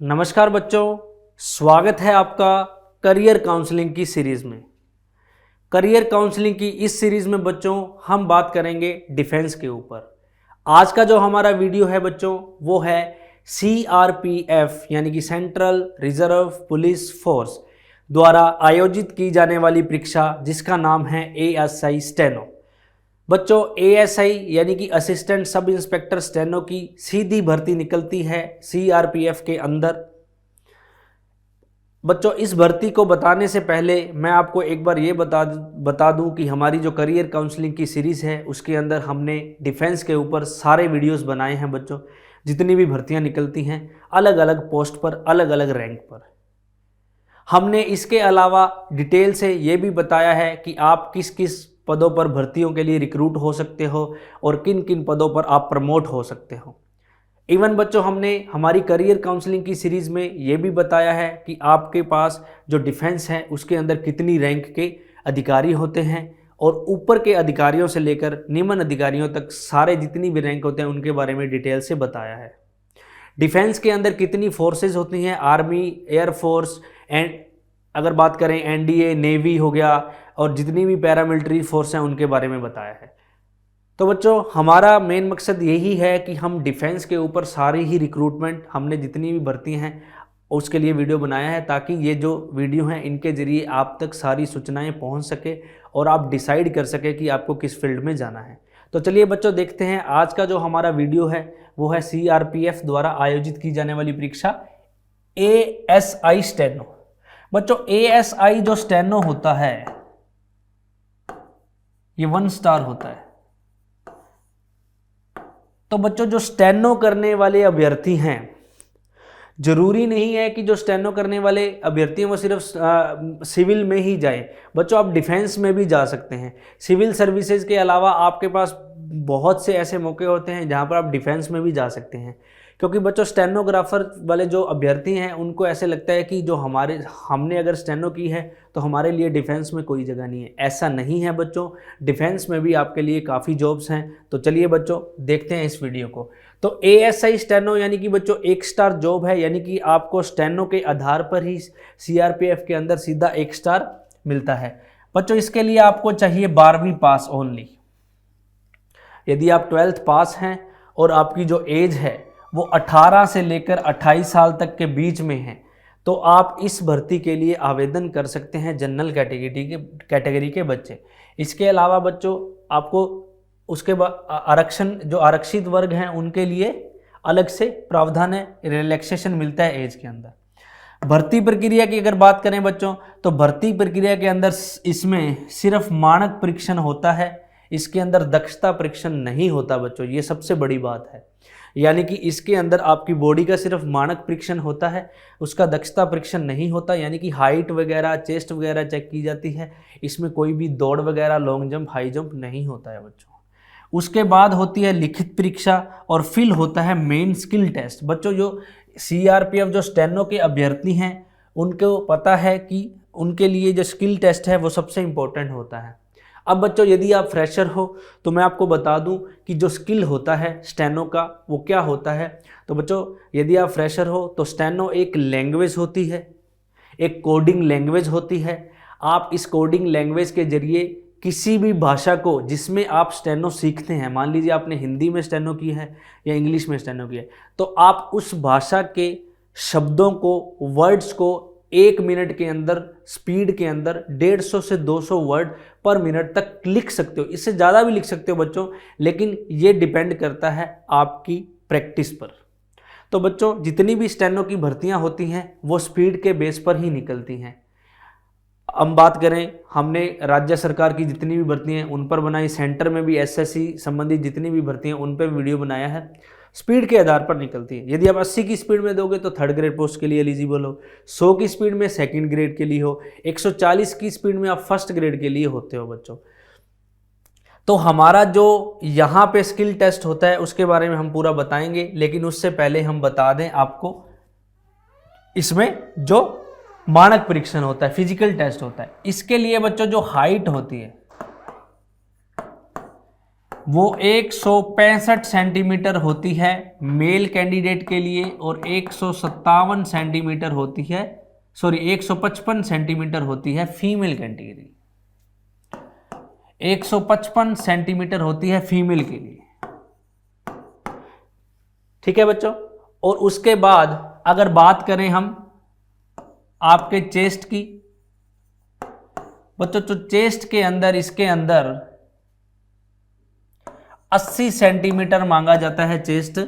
नमस्कार बच्चों, स्वागत है आपका करियर काउंसलिंग की सीरीज में। करियर काउंसलिंग की इस सीरीज में बच्चों हम बात करेंगे डिफेंस के ऊपर। आज का जो हमारा वीडियो है बच्चों वो है CRPF यानी कि सेंट्रल रिजर्व पुलिस फोर्स द्वारा आयोजित की जाने वाली परीक्षा जिसका नाम है ASI स्टेनो। बच्चों ASI यानी कि असिस्टेंट सब इंस्पेक्टर स्टेनो की सीधी भर्ती निकलती है CRPF के अंदर। बच्चों इस भर्ती को बताने से पहले मैं आपको एक बार ये बता दूं कि हमारी जो करियर काउंसलिंग की सीरीज़ है उसके अंदर हमने डिफेंस के ऊपर सारे वीडियोस बनाए हैं बच्चों। जितनी भी भर्तियां निकलती हैं अलग अलग पोस्ट पर, अलग अलग रैंक पर, हमने इसके अलावा डिटेल से ये भी बताया है कि आप किस किस पदों पर भर्तियों के लिए रिक्रूट हो सकते हो और किन किन पदों पर आप प्रमोट हो सकते हो। इवन बच्चों हमने हमारी करियर काउंसलिंग की सीरीज़ में ये भी बताया है कि आपके पास जो डिफेंस है उसके अंदर कितनी रैंक के अधिकारी होते हैं और ऊपर के अधिकारियों से लेकर निम्न अधिकारियों तक सारे जितनी भी रैंक होते हैं उनके बारे में डिटेल से बताया है। डिफेंस के अंदर कितनी फोर्सेज होती हैं, आर्मी, एयरफोर्स एंड अगर बात करें NDA, नेवी हो गया और जितनी भी पैरामिलिट्री फोर्स हैं उनके बारे में बताया है। तो बच्चों हमारा मेन मकसद यही है कि हम डिफेंस के ऊपर सारी ही रिक्रूटमेंट हमने जितनी भी भर्ती हैं उसके लिए वीडियो बनाया है ताकि ये जो वीडियो हैं इनके ज़रिए आप तक सारी सूचनाएं पहुंच सके और आप डिसाइड कर सके कि आपको किस फील्ड में जाना है। तो चलिए बच्चों देखते हैं आज का जो हमारा वीडियो है वो है CRPF द्वारा आयोजित की जाने वाली परीक्षा ASI स्टेनो। बच्चों ASI जो स्टेनो होता है ये 1 स्टार होता है। तो बच्चों जो स्टेनो करने वाले अभ्यर्थी हैं, जरूरी नहीं है कि जो स्टेनो करने वाले अभ्यर्थी हैं वो सिर्फ सिविल में ही जाए। बच्चों आप डिफेंस में भी जा सकते हैं। सिविल सर्विसेज के अलावा आपके पास बहुत से ऐसे मौके होते हैं जहां पर आप डिफेंस में भी जा सकते हैं। क्योंकि बच्चों स्टेनोग्राफर वाले जो अभ्यर्थी हैं उनको ऐसे लगता है कि जो हमने अगर स्टेनो की है तो हमारे लिए डिफेंस में कोई जगह नहीं है। ऐसा नहीं है बच्चों, डिफेंस में भी आपके लिए काफ़ी जॉब्स हैं। तो चलिए बच्चों देखते हैं इस वीडियो को। तो ASI स्टेनो यानी कि बच्चों 1 स्टार जॉब है, यानी कि आपको स्टेनो के आधार पर ही CRPF के अंदर सीधा 1 स्टार मिलता है। बच्चों इसके लिए आपको चाहिए 12वीं पास ओनली। यदि आप 12th पास हैं और आपकी जो एज है वो 18 से लेकर 28 साल तक के बीच में है तो आप इस भर्ती के लिए आवेदन कर सकते हैं, जनरल कैटेगरी के बच्चे। इसके अलावा बच्चों आपको उसके बाद आरक्षण, जो आरक्षित वर्ग हैं उनके लिए अलग से प्रावधान है, रिलैक्सेशन मिलता है एज के अंदर। भर्ती प्रक्रिया की अगर बात करें बच्चों तो भर्ती प्रक्रिया के अंदर इसमें सिर्फ मानक परीक्षण होता है, इसके अंदर दक्षता परीक्षण नहीं होता बच्चों। ये सबसे बड़ी बात है, यानी कि इसके अंदर आपकी बॉडी का सिर्फ मानक परीक्षण होता है, उसका दक्षता परीक्षण नहीं होता। यानी कि हाइट वगैरह, चेस्ट वगैरह चेक की जाती है, इसमें कोई भी दौड़ वगैरह, लॉन्ग जंप, हाई जंप नहीं होता है बच्चों। उसके बाद होती है लिखित परीक्षा और फिर होता है मेन स्किल टेस्ट। बच्चों जो CRPF जो स्टेनो के अभ्यर्थी हैं उनको पता है कि उनके लिए जो स्किल टेस्ट है वो सबसे इम्पोर्टेंट होता है। अब बच्चों यदि आप फ्रेशर हो तो मैं आपको बता दूं कि जो स्किल होता है स्टेनो का वो क्या होता है। तो बच्चों यदि आप फ्रेशर हो तो स्टेनो एक लैंग्वेज होती है, एक कोडिंग लैंग्वेज होती है। आप इस कोडिंग लैंग्वेज के जरिए किसी भी भाषा को जिसमें आप स्टेनो सीखते हैं, मान लीजिए आपने हिंदी में स्टेनो की है या इंग्लिश में स्टेनो की है, तो आप उस भाषा के शब्दों को, वर्ड्स को 1 मिनट के अंदर, स्पीड के अंदर 150 से 200 वर्ड पर मिनट तक लिख सकते हो। इससे ज़्यादा भी लिख सकते हो बच्चों, लेकिन ये डिपेंड करता है आपकी प्रैक्टिस पर। तो बच्चों जितनी भी स्टेनो की भर्तियां होती हैं वो स्पीड के बेस पर ही निकलती हैं। हम बात करें, हमने राज्य सरकार की जितनी भी भर्तियां हैं उन पर बनाई, सेंटर में भी SSC संबंधित जितनी भी भर्तियां उन पर वीडियो बनाया है। स्पीड के आधार पर निकलती है। यदि आप 80 की स्पीड में दोगे तो 3rd ग्रेड पोस्ट के लिए एलिजिबल हो, 100 की स्पीड में 2nd ग्रेड के लिए हो, 140 की स्पीड में आप 1st ग्रेड के लिए होते हो बच्चों। तो हमारा जो यहाँ पे स्किल टेस्ट होता है उसके बारे में हम पूरा बताएंगे, लेकिन उससे पहले हम बता दें आपको इसमें जो मानक परीक्षण होता है, फिजिकल टेस्ट होता है, इसके लिए बच्चों जो हाइट होती है वो 165 सेंटीमीटर होती है मेल कैंडिडेट के लिए और 157 सेंटीमीटर होती है, सॉरी 155 सेंटीमीटर होती है फीमेल कैटेगरी। 155 सेंटीमीटर होती है फीमेल के लिए, ठीक है बच्चों। और उसके बाद अगर बात करें हम आपके चेस्ट की, बच्चों तो चेस्ट के अंदर इसके अंदर 80 सेंटीमीटर मांगा जाता है चेस्ट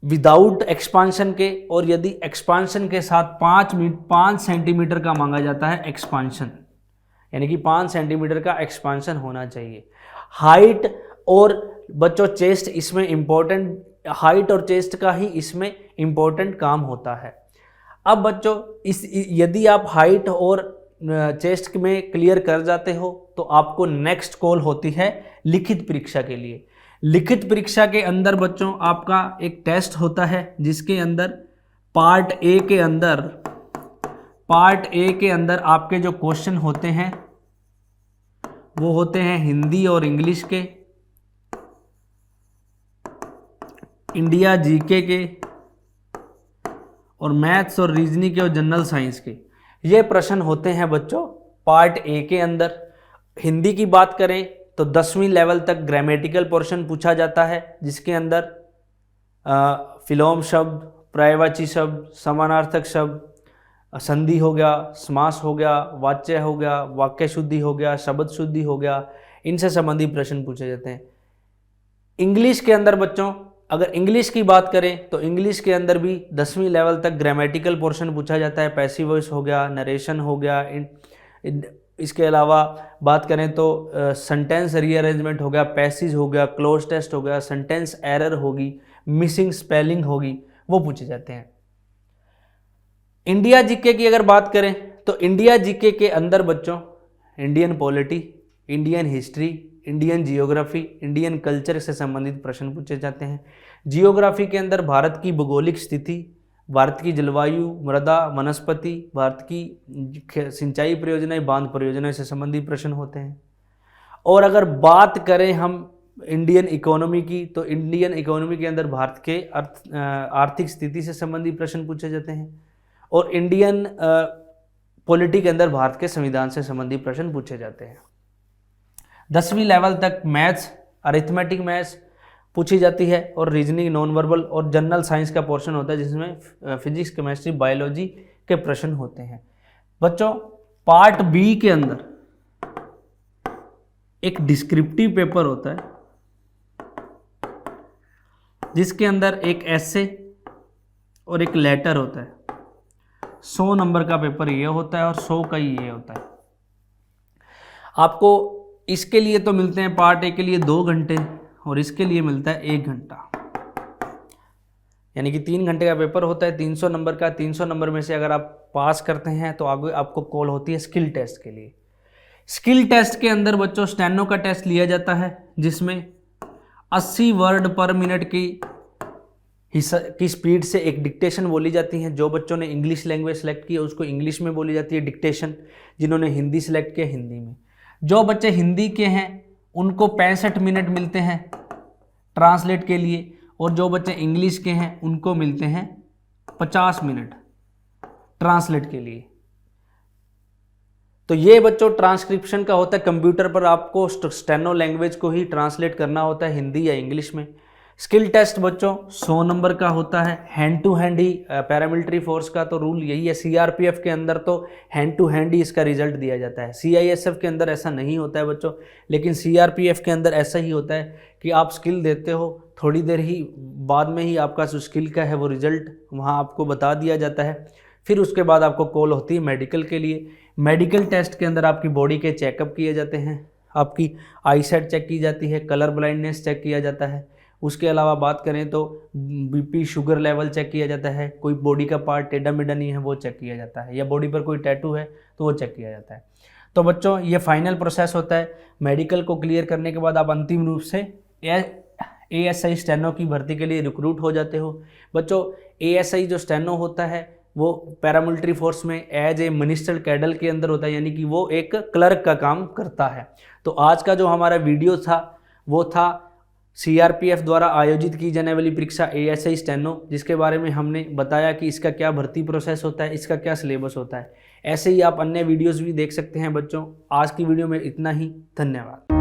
विदाउट एक्सपांशन के, और यदि एक्सपांशन के साथ 5 सेंटीमीटर का मांगा जाता है एक्सपांशन, यानी कि 5 सेंटीमीटर का एक्सपांशन होना चाहिए। हाइट और बच्चों चेस्ट इसमें इंपॉर्टेंट, हाइट और चेस्ट का ही इसमें इंपॉर्टेंट काम होता है। अब बच्चों यदि आप हाइट और चेस्ट में क्लियर कर जाते हो तो आपको नेक्स्ट कॉल होती है लिखित परीक्षा के लिए। लिखित परीक्षा के अंदर बच्चों आपका एक टेस्ट होता है जिसके अंदर पार्ट ए के अंदर आपके जो क्वेश्चन होते हैं वो होते हैं हिंदी और इंग्लिश के, इंडिया जीके के, और मैथ्स और रीजनिंग के और जनरल साइंस के। ये प्रश्न होते हैं बच्चों पार्ट ए के अंदर। हिंदी की बात करें तो 10वीं लेवल तक ग्रामेटिकल पोर्शन पूछा जाता है जिसके अंदर विलोम शब्द, पर्यायवाची शब्द, समानार्थक शब्द, संधि हो गया, समास हो गया, वाच्य हो गया, वाक्य शुद्धि हो गया, शब्द शुद्धि हो गया, इनसे संबंधित प्रश्न पूछे जाते हैं। इंग्लिश के अंदर बच्चों अगर इंग्लिश की बात करें तो इंग्लिश के अंदर भी 10वीं लेवल तक ग्रामेटिकल पोर्शन पूछा जाता है। पैसिव वॉइस हो गया, नरेशन हो गया, इसके अलावा बात करें तो सेंटेंस रीअरेंजमेंट हो गया, पैसेज हो गया, क्लोज टेस्ट हो गया, सेंटेंस एरर होगी, मिसिंग स्पेलिंग होगी, वो पूछे जाते हैं। इंडिया जीके की अगर बात करें तो इंडिया जीके के अंदर बच्चों Indian polity, Indian history, Indian geography, Indian culture से संबंधित प्रश्न पूछे जाते हैं। जियोग्राफी के अंदर भारत की भौगोलिक स्थिति, भारत की जलवायु, मृदा, वनस्पति, भारत की सिंचाई परियोजनाएं, बांध परियोजनाएं से संबंधित प्रश्न होते हैं। और अगर बात करें हम इंडियन इकोनॉमी की तो इंडियन इकोनॉमी के अंदर भारत के आर्थिक स्थिति से संबंधित प्रश्न पूछे जाते हैं। और इंडियन पॉलिटी के अंदर भारत के संविधान से संबंधित प्रश्न पूछे जाते हैं। 10वीं लेवल तक मैथ्स, अरिथमेटिक मैथ्स पूछी जाती है और रीजनिंग, नॉन वर्बल और जनरल साइंस का पोर्शन होता है जिसमें फिजिक्स, केमिस्ट्री, बायोलॉजी के प्रश्न होते हैं। बच्चों पार्ट बी के अंदर एक डिस्क्रिप्टिव पेपर होता है जिसके अंदर एक एसे और एक लेटर होता है। 100 नंबर का पेपर ये होता है और 100 का ही ये होता है। आपको इसके लिए तो मिलते हैं पार्ट ए के लिए 2 घंटे और इसके लिए मिलता है 1 घंटा, यानी कि 3 घंटे का पेपर होता है 300 नंबर का। 300 नंबर में से अगर आप पास करते हैं तो आगे आपको कॉल होती है स्किल टेस्ट के लिए। स्किल टेस्ट के अंदर बच्चों स्टेनो का टेस्ट लिया जाता है जिसमें 80 वर्ड पर मिनट की स्पीड से एक डिक्टेशन बोली जाती है। जो बच्चों ने इंग्लिश लैंग्वेज सेलेक्ट की है उसको इंग्लिश में बोली जाती है डिक्टेशन, जिन्होंने हिंदी सेलेक्ट किया हिंदी में। जो बच्चे हिंदी के हैं उनको 65 मिनट मिलते हैं ट्रांसलेट के लिए, और जो बच्चे इंग्लिश के हैं उनको मिलते हैं 50 मिनट ट्रांसलेट के लिए। तो ये बच्चों ट्रांसक्रिप्शन का होता है, कंप्यूटर पर आपको स्टेनो लैंग्वेज को ही ट्रांसलेट करना होता है हिंदी या इंग्लिश में। स्किल टेस्ट बच्चों 100 नंबर का होता है, हैंड टू हैंड ही। पैरामिलिट्री फोर्स का तो रूल यही है। सीआरपीएफ के अंदर तो हैंड टू हैंड ही इसका रिजल्ट दिया जाता है। सीआईएसएफ के अंदर ऐसा नहीं होता है बच्चों, लेकिन सीआरपीएफ के अंदर ऐसा ही होता है कि आप स्किल देते हो, थोड़ी देर ही बाद में ही आपका जो स्किल का है वो रिजल्ट वहाँ आपको बता दिया जाता है। फिर उसके बाद आपको कॉल होती है मेडिकल के लिए। मेडिकल टेस्ट के अंदर आपकी बॉडी के चेकअप किए जाते हैं, आपकी आईसाइट चेक की जाती है, कलर ब्लाइंडनेस चेक किया जाता है। उसके अलावा बात करें तो बीपी, शुगर लेवल चेक किया जाता है। कोई बॉडी का पार्ट टेढ़ा मेढ़ा नहीं है वो चेक किया जाता है, या बॉडी पर कोई टैटू है तो वो चेक किया जाता है। तो बच्चों ये फाइनल प्रोसेस होता है। मेडिकल को क्लियर करने के बाद आप अंतिम रूप से एएसआई स्टेनो की भर्ती के लिए रिक्रूट हो जाते हो। बच्चों एएसआई जो स्टेनो होता है वो पैरामिलिट्री फोर्स में एज ए मिनिस्ट्रियल कैडर के अंदर होता है, यानी कि वो एक क्लर्क का काम करता है। तो आज का जो हमारा वीडियो था वो था सीआरपीएफ द्वारा आयोजित की जाने वाली परीक्षा एएसआई स्टेनो, जिसके बारे में हमने बताया कि इसका क्या भर्ती प्रोसेस होता है, इसका क्या सिलेबस होता है। ऐसे ही आप अन्य वीडियोस भी देख सकते हैं बच्चों। आज की वीडियो में इतना ही, धन्यवाद।